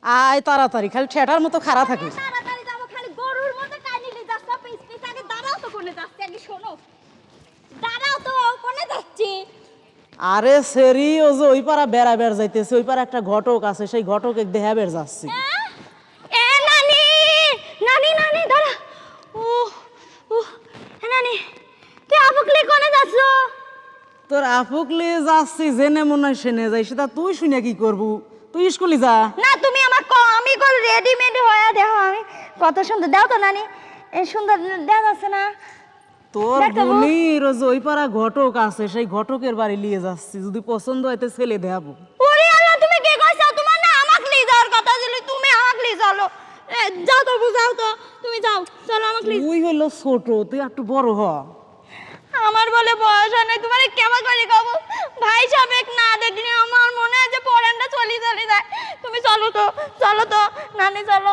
আয় তাড়াতাড়ি, খালি ঠেটার মতো খাড়া থাকিস। তাড়াতাড়ি যাবো, খালি গরুর মতো কাইনিলি যাচ্ছ, পিস পিস আগে দাঁড়াও তো, কোনে যাচ্ছে আগে শোনো, দাঁড়াও তো, কোনে যাচ্ছি? আরে সেরি, ও যে ওই পাড়া বেড়া বেড় যাইতেছে, ওই পাড়া একটা ঘটক আছে, সেই ঘটক দেহা বেড় যাচ্ছি। এ নানি, নানি নানি দাঁড়া। ও ও নানি, তুই আবুকলি কোনে যাচ্ছ? তোর আফুকলে যাচ্ছি, জেনে মনে হয় সেনে যাই, সেটা তুই শুনে কি করবু? তুই স্কুলে যা। না তুমি আমার আমি কল রেডিমেড হয়ে দেখো, আমি কত সুন্দর দাও তো নানি, এই সুন্দর দেখা যাচ্ছে না? তোর দেখ তো বউ। বোনির ওই যে ওই পাড়া ঘটক আছে, সেই ঘটকের বাড়ি নিয়ে যাচ্ছি, যদি পছন্দ হইতে ছেলে দেখাবো। ওরে আল্লাহ, তুমি কি কইছো? তোমার না আমাকে নিয়ে যাওয়ার কথা ছিল, তুমি আমাকে নিয়ে চলো। যাও তো বুঝাও তো, তুমি যাও, চলো আমাকে নিয়ে। তুই হইলো ছোট, তুই একটু বড় হ। আমার বলে বয়স হয় নাই, তোমার কেমন করে কব? ভাই সাবেক না দেখলে আমার মনে হয় যে পরানটা চলে চলে যায়। তুমি চলো তো, চলো তো নানি, চলো।